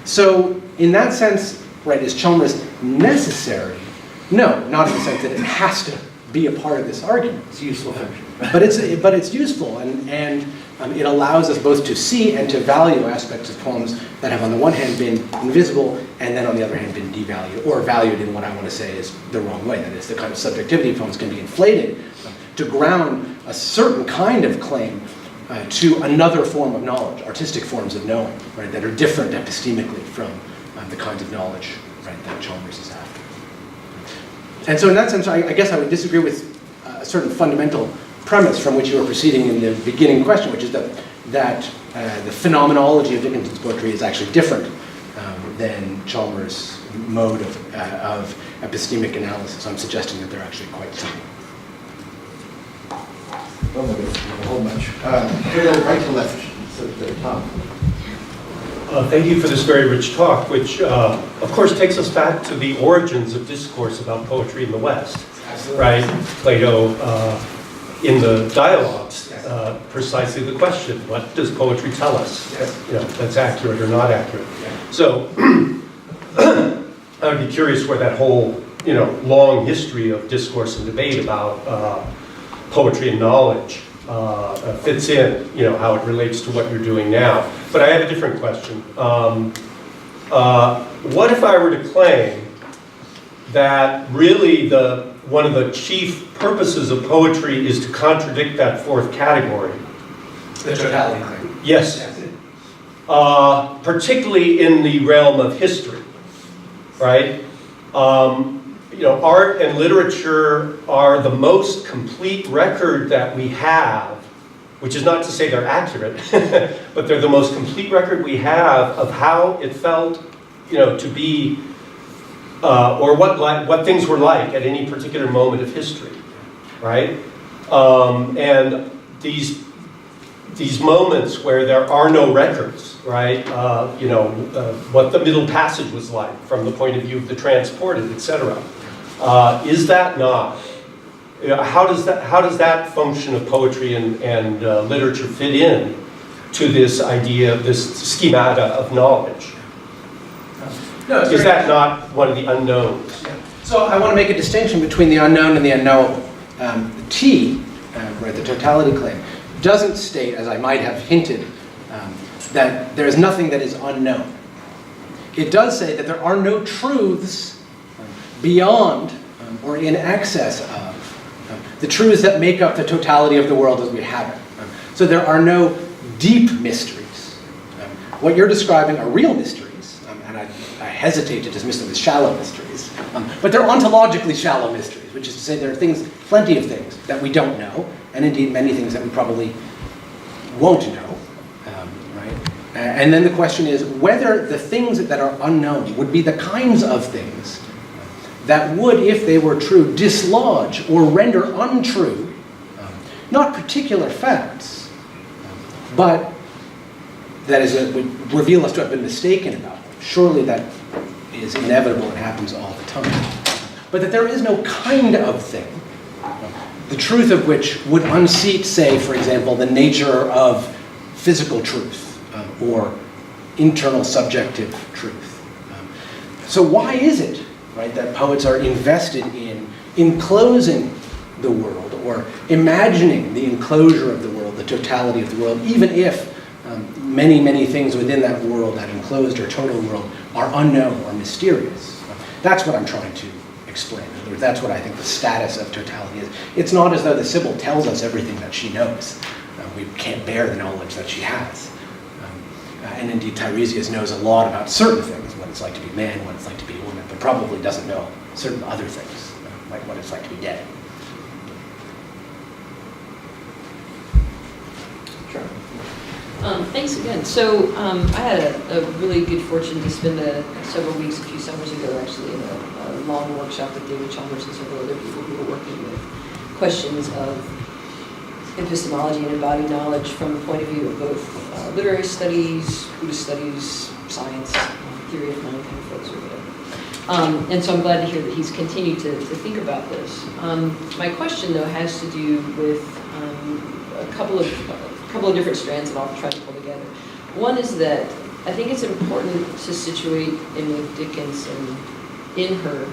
So in that sense, right, is Chalmers necessary? No, not in the sense that it has to be a part of this argument. It's useful function. But it's useful, and it allows us both to see and to value aspects of poems that have on the one hand been invisible and then on the other hand been devalued, or valued in what I want to say is the wrong way. That is, the kind of subjectivity of poems can be inflated to ground a certain kind of claim to another form of knowledge, artistic forms of knowing, right, that are different epistemically from the kinds of knowledge, right, that Chalmers is after. And so in that sense, I guess I would disagree with a certain fundamental premise from which you were proceeding in the beginning question, which is that the phenomenology of Dickinson's poetry is actually different than Chalmers' mode of epistemic analysis. I'm suggesting that they're actually quite similar. Oh my goodness, a whole bunch. Right to left, so the top. Thank you for this very rich talk, which of course takes us back to the origins of discourse about poetry in the West. Absolutely. Right? Plato, in the dialogues, precisely the question, what does poetry tell us? Yes. You know, that's accurate or not accurate. Yeah. So I would be curious where that whole, long history of discourse and debate about poetry and knowledge fits in, how it relates to what you're doing now. But I have a different question. What if I were to claim that really one of the chief purposes of poetry is to contradict that fourth category? The totality claim. Yes. Particularly in the realm of history, right? Art and literature are the most complete record that we have, which is not to say they're accurate, but they're the most complete record we have of how it felt, to be, or what things were like at any particular moment of history, right? And these moments where there are no records, right? What the Middle Passage was like from the point of view of the transported, etc. Is that not? How does that function of poetry and literature fit in to this idea, this schemata of knowledge? No, is that not one of the unknowns? Yeah. So I want to make a distinction between the unknown and the unknowable. The T, right, the totality claim, doesn't state, as I might have hinted, that there is nothing that is unknown. It does say that there are no truths beyond or in excess of the truths that make up the totality of the world as we have it. So there are no deep mysteries. What you're describing are real mysteries, and I hesitate to dismiss them as shallow mysteries, but they're ontologically shallow mysteries, which is to say there are things, plenty of things that we don't know, and indeed many things that we probably won't know, right? And then the question is whether the things that are unknown would be the kinds of things that would, if they were true, dislodge or render untrue, not particular facts, but that is, would reveal us to have been mistaken about them. Surely that is inevitable and happens all the time. But that there is no kind of thing, the truth of which would unseat, say, for example, the nature of physical truth or internal subjective truth. So why is it, right, that poets are invested in enclosing the world or imagining the enclosure of the world, the totality of the world, even if many, many things within that world, that enclosed or total world, are unknown or mysterious? That's what I'm trying to explain. In other words, that's what I think the status of totality is. It's not as though the Sibyl tells us everything that she knows. We can't bear the knowledge that she has. And indeed, Tiresias knows a lot about certain things, what it's like to be man, what it's like to be woman, but probably doesn't know certain other things, like what it's like to be dead. Sure. Thanks again. So I had a really good fortune to spend several weeks, a few summers ago actually, in a long workshop with David Chalmers and several other people who were working with questions of epistemology and embodied knowledge from the point of view of both literary studies, Buddhist studies, science, theory of mind kind of folks or whatever. And so I'm glad to hear that he's continued to think about this. My question though has to do with a couple of different strands that I'll try to pull together. One is that I think it's important to situate Emily Dickinson in her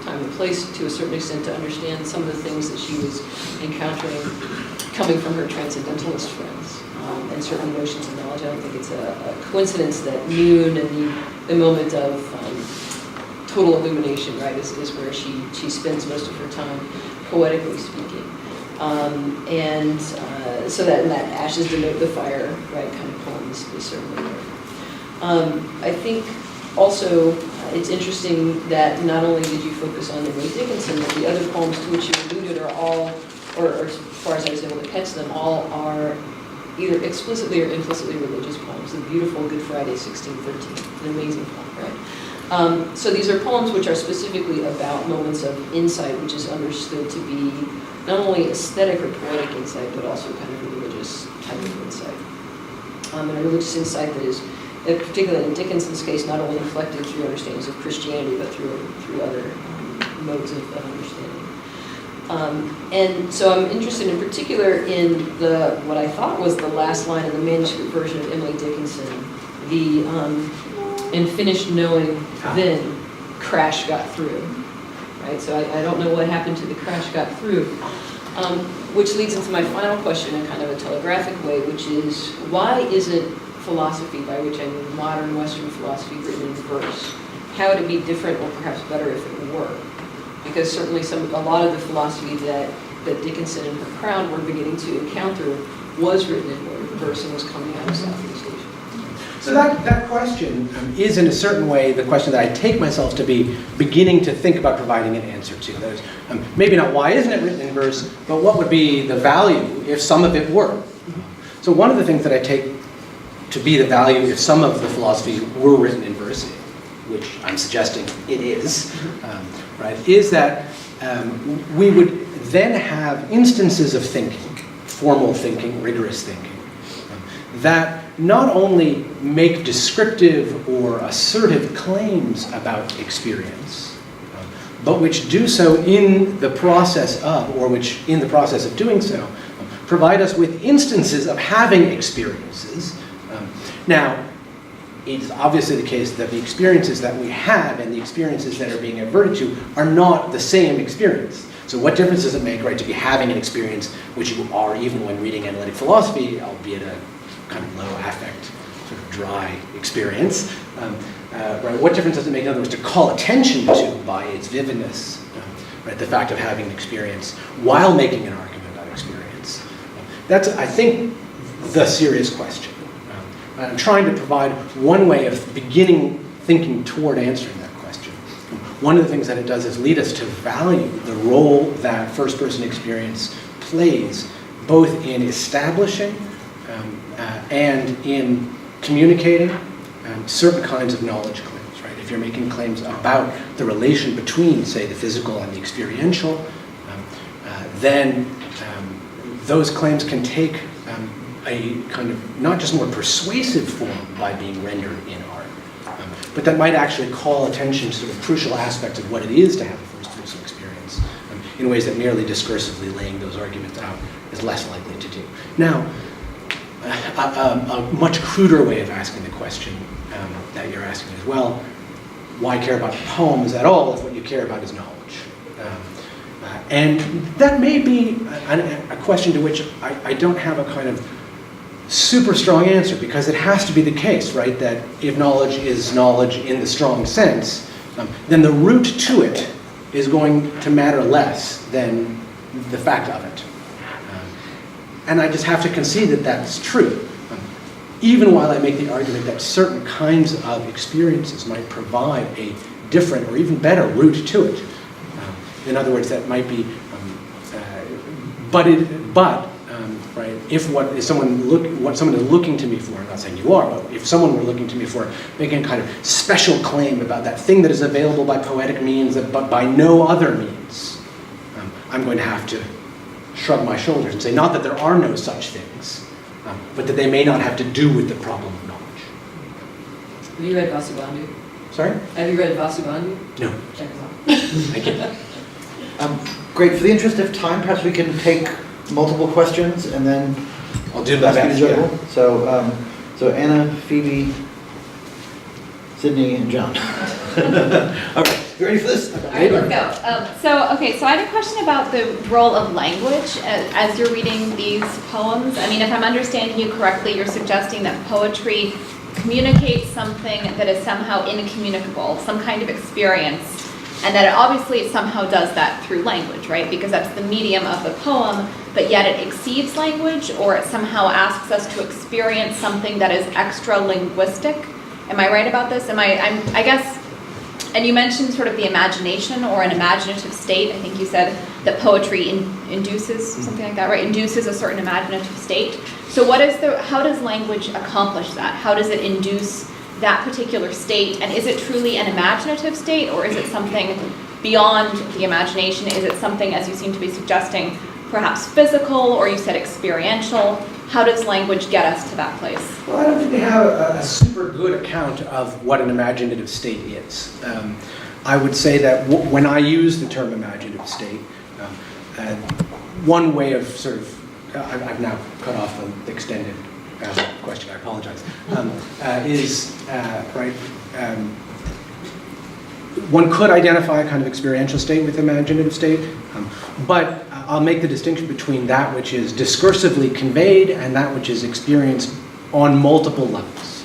time and place to a certain extent to understand some of the things that she was encountering coming from her transcendentalist friends and certain notions of knowledge. I don't think it's a coincidence that noon and the moment of total illumination, right, is where she spends most of her time, poetically speaking. So that ashes denote the fire, right, kind of poem is certainly there. I think also it's interesting that not only did you focus on Emily Dickinson, but the other poems to which you alluded are all, or as far as I was able to catch them, all are either explicitly or implicitly religious poems. The beautiful Good Friday 1613, an amazing poem, right? So these are poems which are specifically about moments of insight, which is understood to be not only aesthetic or poetic insight, but also kind of a religious type of insight. And a religious insight that is, particularly in Dickinson's case, not only reflected through understandings of Christianity, but through other modes of understanding. And so I'm interested in particular in what I thought was the last line of the manuscript version of Emily Dickinson, and finished knowing then crash got through. Right? So I don't know what happened to the crash got through, which leads into my final question in kind of a telegraphic way, which is why isn't philosophy, by which I mean modern Western philosophy written in verse, how would it be different or perhaps better if it were? Because certainly a lot of the philosophy that Dickinson and her crowd were beginning to encounter was written in verse and was coming out of Southeast Asia. So that question is in a certain way the question that I take myself to be beginning to think about providing an answer to. That is, maybe not why isn't it written in verse, but what would be the value if some of it were? So one of the things that I take to be the value if some of the philosophy were written in verse, which I'm suggesting it is, right, is that we would then have instances of thinking, formal thinking, rigorous thinking, that not only make descriptive or assertive claims about experience, but which do so in the process of, or which in the process of doing so, provide us with instances of having experiences. Now, it's obviously the case that the experiences that we have and the experiences that are being adverted to are not the same experience. So what difference does it make, right, to be having an experience which you are even when reading analytic philosophy, albeit a kind of low affect, sort of dry experience, right? What difference does it make, in other words, to call attention to by its vividness, right, the fact of having an experience while making an argument about experience? That's, I think, the serious question. I'm trying to provide one way of beginning thinking toward answering that question. One of the things that it does is lead us to value the role that first-person experience plays, both in establishing and in communicating certain kinds of knowledge claims, right? If you're making claims about the relation between, say, the physical and the experiential, then those claims can take a kind of not just more persuasive form by being rendered in art, but that might actually call attention to sort of crucial aspects of what it is to have a first-person experience in ways that merely discursively laying those arguments out is less likely to do. Now, a much cruder way of asking the question that you're asking as well, why care about poems at all if what you care about is knowledge? And that may be a question to which I don't have a kind of super strong answer, because it has to be the case, right, that if knowledge is knowledge in the strong sense, then the route to it is going to matter less than the fact of it. And I just have to concede that that's true, even while I make the argument that certain kinds of experiences might provide a different or even better route to it. In other words, that might be, right, if what someone is looking to me for, I'm not saying you are, but if someone were looking to me for making a kind of special claim about that thing that is available by poetic means, but by no other means, I'm going to have to shrug my shoulders and say, not that there are no such things, but that they may not have to do with the problem of knowledge. Have you read Vasubandhu? Sorry? Have you read Vasubandhu? No. Check it out. Thank you. Great. For the interest of time, perhaps we can take multiple questions and then I'll do my ask you best. to juggle. So Anna, Phoebe, Sydney, and John. All right. You ready for this? All right, let's go. So I had a question about the role of language as you're reading these poems. I mean, if I'm understanding you correctly, you're suggesting that poetry communicates something that is somehow incommunicable, some kind of experience, and that it obviously somehow does that through language, right? Because that's the medium of the poem, but yet it exceeds language, or it somehow asks us to experience something that is extra-linguistic. Am I right about this? I guess, and you mentioned sort of the imagination or an imaginative state. I think you said that poetry induces, something like that, right? Induces a certain imaginative state. So how does language accomplish that? How does it induce that particular state? And is it truly an imaginative state, or is it something beyond the imagination? Is it something, as you seem to be suggesting, perhaps physical, or you said experiential? How does language get us to that place? Well, I don't think we have a super good account of what an imaginative state is. I would say that when I use the term imaginative state, one way of sort of, I've now cut off the extended question, I apologize, one could identify a kind of experiential state with imaginative state, but I'll make the distinction between that which is discursively conveyed and that which is experienced on multiple levels.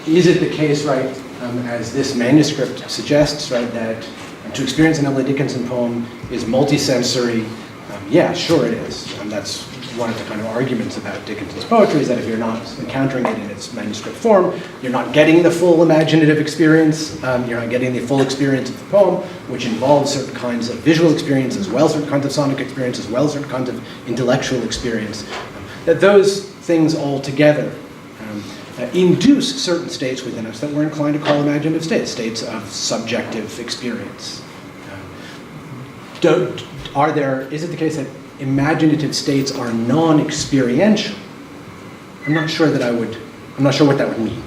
Is it the case, right, as this manuscript suggests, right, that to experience an Emily Dickinson poem is multisensory? Yeah, sure it is. That's one of the kind of arguments about Dickinson's poetry, is that if you're not encountering it in its manuscript form, you're not getting the full imaginative experience, you're not getting the full experience of the poem, which involves certain kinds of visual experience as well, certain kinds of sonic experience as well, certain kinds of intellectual experience. That those things all together induce certain states within us that we're inclined to call imaginative states, states of subjective experience. Is it the case that imaginative states are non-experiential? I'm not sure what that would mean.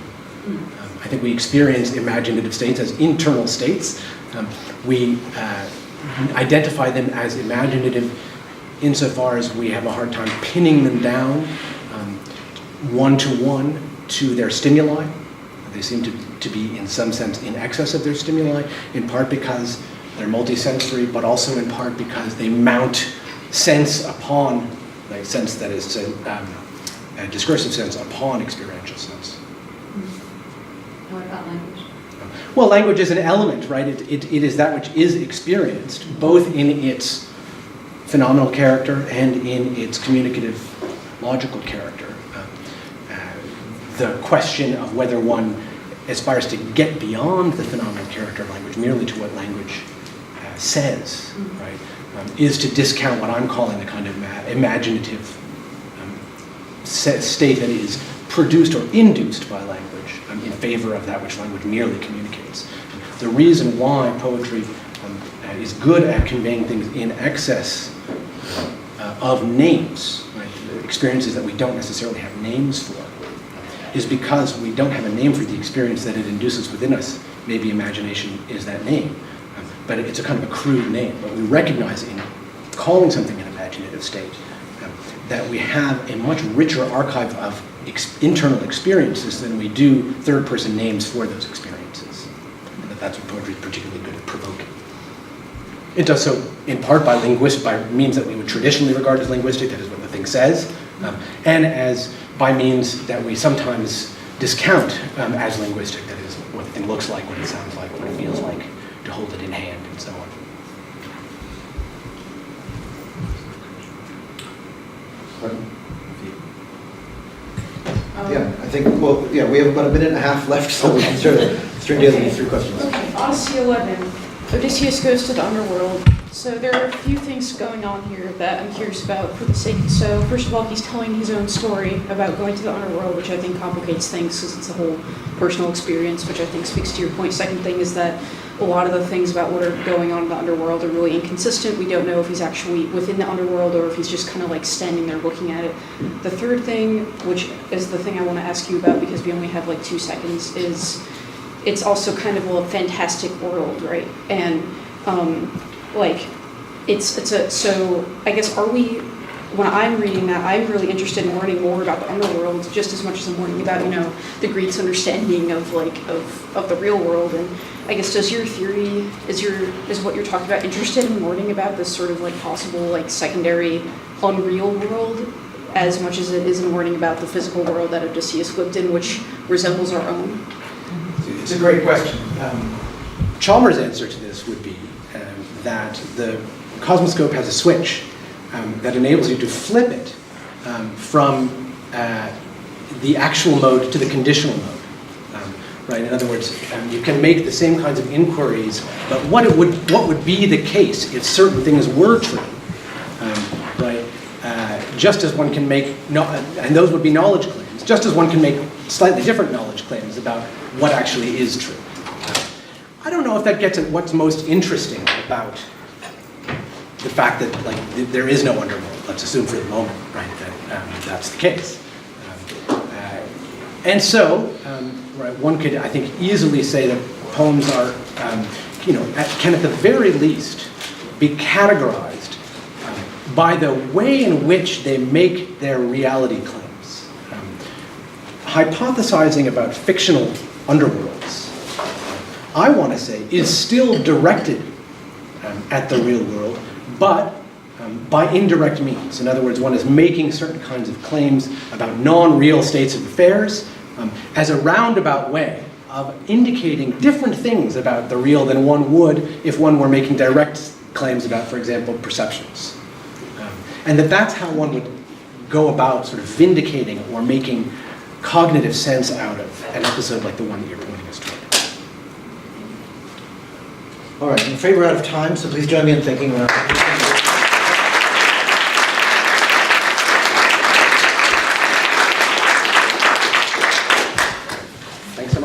I think we experience imaginative states as internal states. We identify them as imaginative insofar as we have a hard time pinning them down one-to-one to their stimuli. They seem to be, in some sense, in excess of their stimuli, in part because they're multisensory, but also in part because they mount sense upon, like sense that is a discursive sense upon experiential sense. What about language? Well, language is an element, right? It is that which is experienced, both in its phenomenal character and in its communicative, logical character. The question of whether one aspires to get beyond the phenomenal character of language, merely to what language says, right, is to discount what I'm calling the kind of imaginative state that is produced or induced by language in favor of that which language merely communicates. The reason why poetry is good at conveying things in excess of names, right, experiences that we don't necessarily have names for, is because we don't have a name for the experience that it induces within us. Maybe imagination is that name, but it's a kind of a crude name. But we recognize in calling something an imaginative state that we have a much richer archive of internal experiences than we do third-person names for those experiences. And that's what poetry is particularly good at provoking. It does so in part by means that we would traditionally regard as linguistic, that is what the thing says, and by means that we sometimes discount as linguistic, that is what the thing looks like, what it sounds like, what it feels like, to hold it in hand, and so on. Yeah, I think, well, yeah, we have about a minute and a half left, so we can start string together these 3 questions. Okay, Odyssey 11. Odysseus goes to the underworld. So there are a few things going on here that I'm curious about for the sake. So first of all, he's telling his own story about going to the underworld, which I think complicates things because it's a whole personal experience, which I think speaks to your point. Second thing is that a lot of the things about what are going on in the underworld are really inconsistent. We don't know if he's actually within the underworld or if he's just kind of like standing there looking at it. The third thing, which is the thing I want to ask you about because we only have like 2 seconds, is it's also kind of a fantastic world, right? And so I guess when I'm reading that, I'm really interested in learning more about the underworld just as much as I'm learning about, the Greeks' understanding of the real world. And I guess does your theory, is what you're talking about interested in learning about this sort of like possible like secondary unreal world as much as it is in learning about the physical world that Odysseus lived in, which resembles our own? It's a great question. Chalmers' answer to this would be that the Cosmoscope has a switch that enables you to flip it from the actual mode to the conditional mode. Right? In other words, you can make the same kinds of inquiries, but what would be the case if certain things were true? Right? Just as one can make, and those would be knowledge claims, just as one can make slightly different knowledge claims about what actually is true. I don't know if that gets at what's most interesting about the fact that there is no underworld. Let's assume for the moment, right, that that's the case. And so, right, one could, I think, easily say that poems are, can at the very least be categorized by the way in which they make their reality claims. Hypothesizing about fictional underworlds, I want to say, is still directed at the real world, but by indirect means. In other words, one is making certain kinds of claims about non-real states of affairs as a roundabout way of indicating different things about the real than one would if one were making direct claims about, for example, perceptions. And that's how one would go about sort of vindicating or making cognitive sense out of an episode like the one that you're pointing us toward. All right, I'm afraid we're out of time, so please join me in thanking